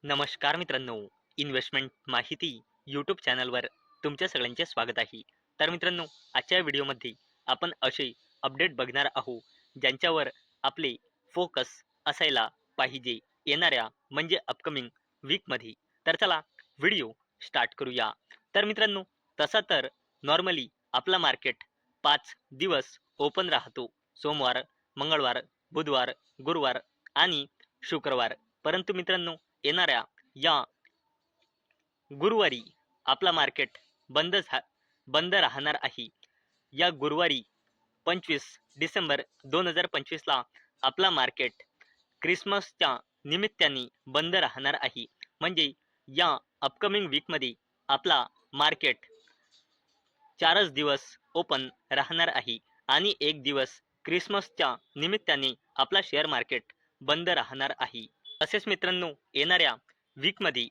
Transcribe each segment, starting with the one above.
नमस्कार मित्रांनो, इन्व्हेस्टमेंट माहिती यूट्यूब चॅनलवर तुमच्या सगळ्यांचे स्वागत आहे. तर मित्रांनो, आजच्या व्हिडिओमध्ये आपण असे अपडेट बघणार आहोत ज्यांच्यावर आपले फोकस असायला पाहिजे येणाऱ्या म्हणजे अपकमिंग वीकमध्ये. तर चला व्हिडिओ स्टार्ट करूया. तर मित्रांनो, तसा तर नॉर्मली आपला मार्केट 5 दिवस ओपन राहतो. सोमवार, मंगळवार, बुधवार, गुरुवार आणि शुक्रवार. परंतु मित्रांनो, येणाऱ्या या गुरुवारी आपला मार्केट बंद राहणार आहे. या गुरुवारी 25 डिसेंबर 2025 ला आपला मार्केट क्रिसमसच्या निमित्ताने बंद राहणार आहे. म्हणजे या अपकमिंग वीकमध्ये आपला मार्केट 4 दिवस ओपन राहणार आहे आणि 1 दिवस क्रिसमसच्या निमित्ताने आपला शेअर मार्केट बंद राहणार आहे. तसेच मित्रांनो, येणाऱ्या वीकमध्ये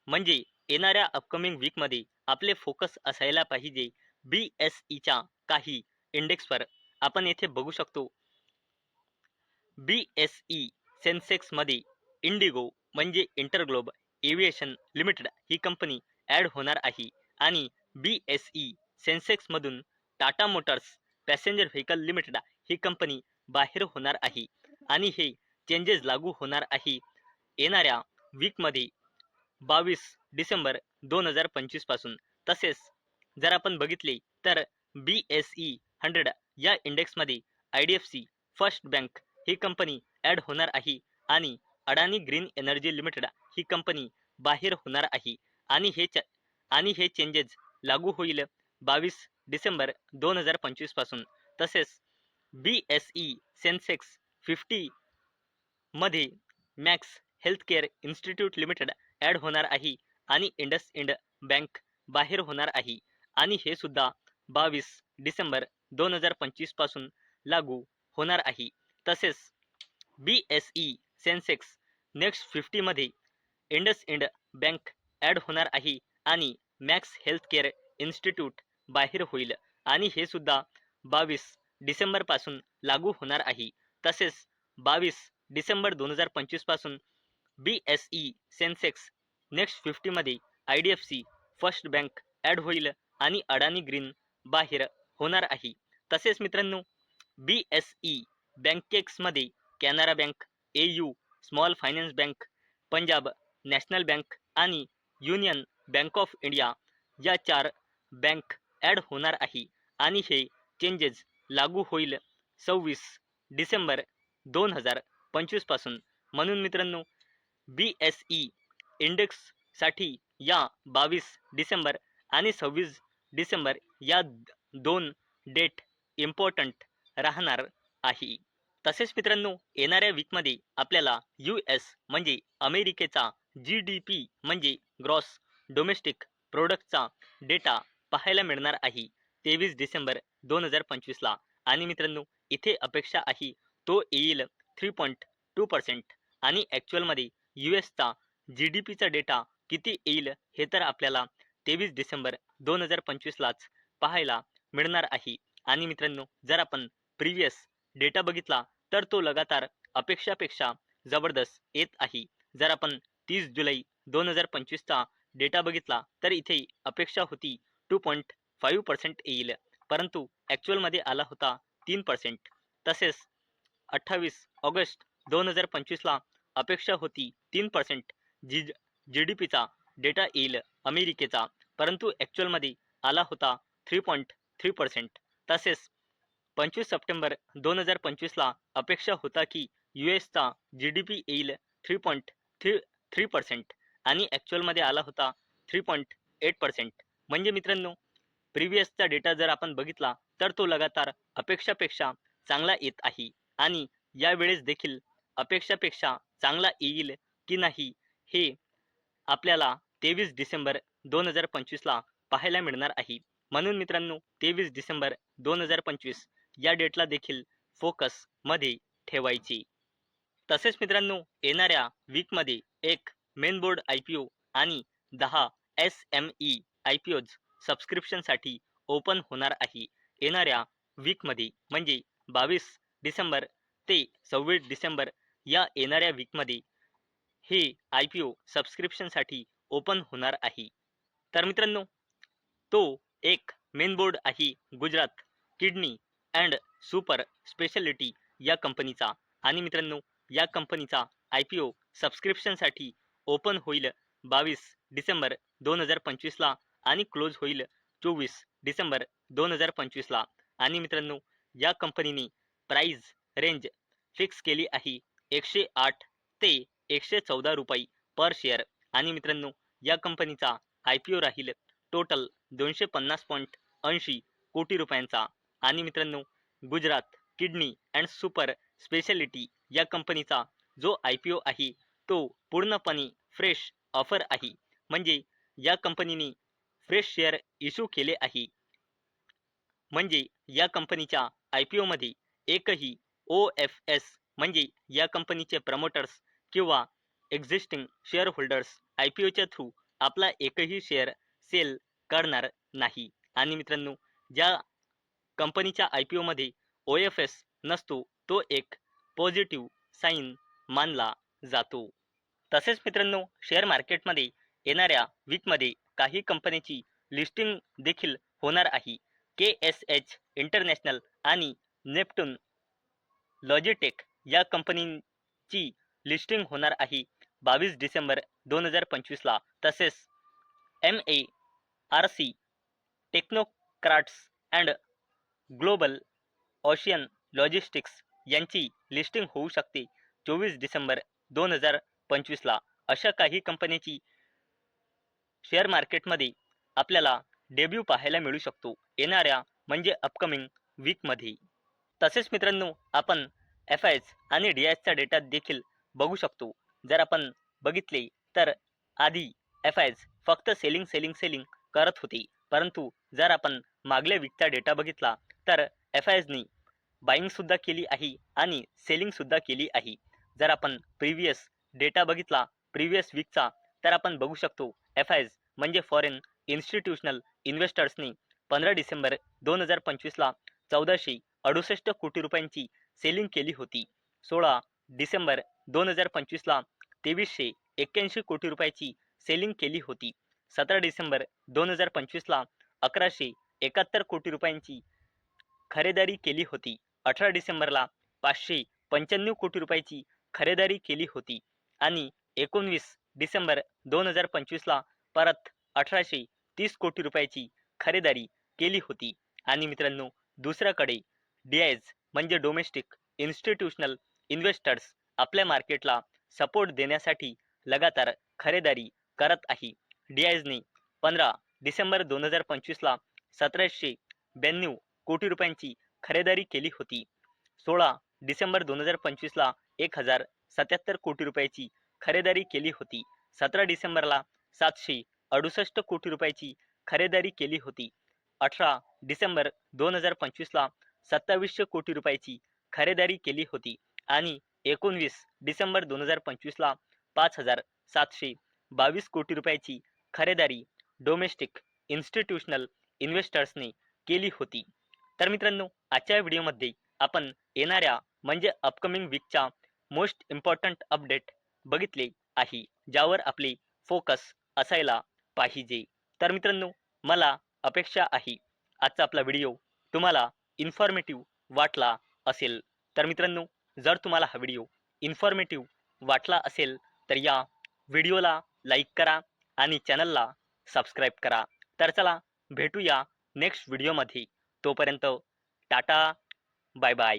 म्हणजे येणाऱ्या अपकमिंग वीकमध्ये आपले फोकस असायला पाहिजे BSEच्या काही इंडेक्सवर. आपण येथे बघू शकतो BSE सेन्सेक्समध्ये इंडिगो म्हणजे इंटरग्लोब एव्हिएशन लिमिटेड ही कंपनी ॲड होणार आहे आणि BSE सेन्सेक्समधून Tata Motors Passenger Vehicle Limited ही कंपनी बाहेर होणार आहे आणि हे चेंजेस लागू होणार आहे येणाऱ्या वीकमध्ये 22 डिसेंबर 2025 पासून. तसेच जर आपण बघितले तर BSE 100 या इंडेक्समध्ये IDFC फर्स्ट बँक ही कंपनी ॲड होणार आहे आणि अडानी ग्रीन एनर्जी लिमिटेड ही कंपनी बाहेर होणार आहे आणि हे चेंजेस लागू होईल 22 डिसेंबर 2025 पासून. तसेच BSE सेन्सेक्स 50 मध्ये Max Healthcare Institute Limited add होणार आहे आणि इंडसइंड बँक बाहेर होणार आहे आणि हे सुद्धा 22 डिसेंबर 2025 पासून लागू होणार आहे. तसेच BSE सेन्सेक्स नेक्स्ट 50 मध्ये इंडसइंड बँक ॲड होणार आहे आणि मॅक्स हेल्थकेअर इन्स्टिट्यूट बाहेर होईल आणि हे सुद्धा 22 डिसेंबर पासून लागू होणार आहे. तसेच 22 डिसेंबर 2025 पासून BSE सेन्सेक्स नेक्स्ट 50 मध्ये IDFC फर्स्ट बँक ॲड होईल आणि अडानी ग्रीन बाहेर होणार आहे. तसेच मित्रांनो, BSE बँकेक्समध्ये Canara Bank, AU Small Finance Bank, Punjab National Bank आणि युनियन बँक ऑफ इंडिया या 4 बँक ॲड होणार आहे आणि हे चेंजेस लागू होईल 26 डिसेंबर 2025 पासून. म्हणून मित्रांनो, BSE इंडेक्ससाठी या 22 डिसेंबर आणि 26 डिसेंबर या 2 डेट इम्पॉर्टंट राहणार आहे. तसेच मित्रांनो, येणाऱ्या वीकमध्ये आपल्याला US म्हणजे अमेरिकेचा GDP म्हणजे ग्रॉस डोमेस्टिक प्रोडक्टचा डेटा पाहायला मिळणार आहे 23 डिसेंबर 2025 ला. आणि मित्रांनो, इथे अपेक्षा आहे तो येईल 3.2% आणि ॲक्च्युअलमध्ये USचा GDPचा डेटा किती येईल हे तर आपल्याला 23 डिसेंबर 2025 लाच पाहायला मिळणार आहे. आणि मित्रांनो, जर आपण प्रिव्हियस डेटा बघितला तर तो लगातार अपेक्षापेक्षा जबरदस्त येत आहे. जर आपण 30 जुलै 2025 चा डेटा बघितला तर इथे अपेक्षा होती 2.5% येईल, परंतु ॲक्च्युअलमध्ये आला होता 3%. तसेच 28 ऑगस्ट 2025 ला अपेक्षा होती 3% GDPचा डेटा येईल अमेरिकेचा, परंतु ॲक्च्युअलमध्ये आला होता 3.3%. तसेच 25 सप्टेंबर 2025 ला अपेक्षा होता की USचा GDP येईल 3.3% आणि ॲक्च्युअलमध्ये आला होता 3.8%. म्हणजे मित्रांनो, प्रिव्हियसचा डेटा जर आपण बघितला तर तो लगातार अपेक्षापेक्षा चांगला येत आहे आणि यावेळेस देखील अपेक्षापेक्षा चांगला येईल की नाही हे आपल्याला 23 डिसेंबर 2025 ला पाहायला मिळणार आहे. म्हणून मित्रांनो, 23 डिसेंबर 2025 या डेटला देखील फोकस मध्ये ठेवायची. तसेच मित्रांनो, येणाऱ्या वीकमध्ये एक मेन बोर्ड IPO आणि 10 SME IPOज सबस्क्रिप्शनसाठी ओपन होणार आहे येणाऱ्या वीकमध्ये. म्हणजे 22 डिसेंबर ते 26 डिसेंबर या येणाऱ्या वीकमध्ये हे IPO सबस्क्रिप्शनसाठी ओपन होणार आहे. तर मित्रांनो, तो एक मेन बोर्ड आहे Gujarat kidney and super speciality या कंपनीचा. आणि मित्रांनो, या कंपनीचा IPO सबस्क्रिप्शनसाठी ओपन होईल 22 डिसेंबर 2025 ला आणि क्लोज होईल 24 डिसेंबर 2025 ला. आणि मित्रांनो, या कंपनीने प्राइस रेंज फिक्स केली आहे 108 ते 114 रुपये पर शेअर. आणि मित्रांनो, या कंपनीचा IPO राहील टोटल 250.80 कोटी रुपयांचा. आणि मित्रांनो, Gujarat kidney and super speciality या कंपनीचा जो IPO आहे तो पूर्णपणे फ्रेश ऑफर आहे. म्हणजे या कंपनीने फ्रेश शेअर इश्यू केले आहे. म्हणजे या कंपनीच्या IPO मध्ये एकही OFS म्हणजे या कंपनीचे प्रमोटर्स किंवा एक्झिस्टिंग शेअर होल्डर्स IPOच्या थ्रू आपला एकही शेअर सेल करणार नाही. आणि मित्रांनो, ज्या कंपनीच्या IPO मध्ये OFS नसतो तो एक पॉझिटिव्ह साईन मानला जातो. तसेच मित्रांनो, शेअर मार्केटमध्ये येणाऱ्या वीकमध्ये काही कंपनीची लिस्टिंग देखील होणार आहे. KSH इंटरनॅशनल आणि नेप्टून लॉजिटेक या कंपनीची लिस्टिंग होणार आहे 22 डिसेंबर 2025 ला. तसेच MARC Technocrats and Global Ocean Logistics यांची लिस्टिंग होऊ शकते 24 डिसेंबर 2025 ला. अशा काही कंपनीची शेअर मार्केटमध्ये आपल्याला डेब्यू पाहायला मिळू शकतो येणाऱ्या म्हणजे अपकमिंग वीकमध्ये. तसेच मित्रांनो, आपण FIs आणि DIsचा डेटा देखील बघू शकतो. जर आपण बघितले तर आधी FIs फक्त सेलिंग करत होते, परंतु जर आपण मागल्या वीकचा डेटा बघितला तर FIsनी बाईंग सुद्धा केली आहे आणि सेलिंग सुद्धा केली आहे. जर आपण प्रिव्हियस डेटा बघितला प्रिव्हियस वीकचा तर आपण बघू शकतो FIs म्हणजे फॉरेन इन्स्टिट्यूशनल इन्व्हेस्टर्सनी 15 डिसेंबर 2025 ला 1468 कोटी रुपयांची सेलिंग केली होती. 16 डिसेंबर 2025 ला 2381 कोटी रुपयाची सेलिंग केली होती. 17 डिसेंबर 2025 ला 1171 कोटी रुपयांची खरेदारी केली होती. 18 डिसेंबरला 595 कोटी रुपयाची खरेदारी केली होती आणि 19 डिसेंबर 2025 ला परत 1830 कोटी रुपयाची खरेदारी केली होती. आणि मित्रांनो, दुसऱ्याकडे DIs म्हणजे डोमेस्टिक इन्स्टिट्यूशनल इन्व्हेस्टर्स आपल्या मार्केटला सपोर्ट देण्यासाठी लगातार खरेदारी करत आहे. DIsने 15 डिसेंबर 2025 ला 1792 कोटी रुपयांची खरेदारी केली होती. 16 डिसेंबर 2025 ला 1077 कोटी रुपयाची खरेदारी केली होती. 17 डिसेंबरला 768 कोटी रुपयाची खरेदारी केली होती. 18 डिसेंबर 2025 ला 2700 कोटी रुपयाची खरेदारी केली होती आणि 19 डिसेंबर 2025 ला 5722 कोटी रुपयाची खरेदारी डोमेस्टिक इन्स्टिट्यूशनल इन्व्हेस्टर्सने केली होती. तर मित्रांनो, आजच्या व्हिडिओमध्ये आपण येणाऱ्या म्हणजे अपकमिंग वीकच्या मोस्ट इम्पॉर्टंट अपडेट बघितले आहे, ज्यावर आपले फोकस असायला पाहिजे. तर मित्रांनो, मला अपेक्षा आहे आजचा आपला व्हिडिओ तुम्हाला इन्फॉर्मेटिव्ह वाटला असेल. तर मित्रांनो, जर तुम्हाला हा व्हिडिओ इन्फॉर्मेटिव्ह वाटला असेल तर या व्हिडिओला लाईक करा आणि चॅनलला सबस्क्राईब करा. तर चला भेटूया नेक्स्ट व्हिडिओमध्ये. तोपर्यंत टाटा, बाय बाय.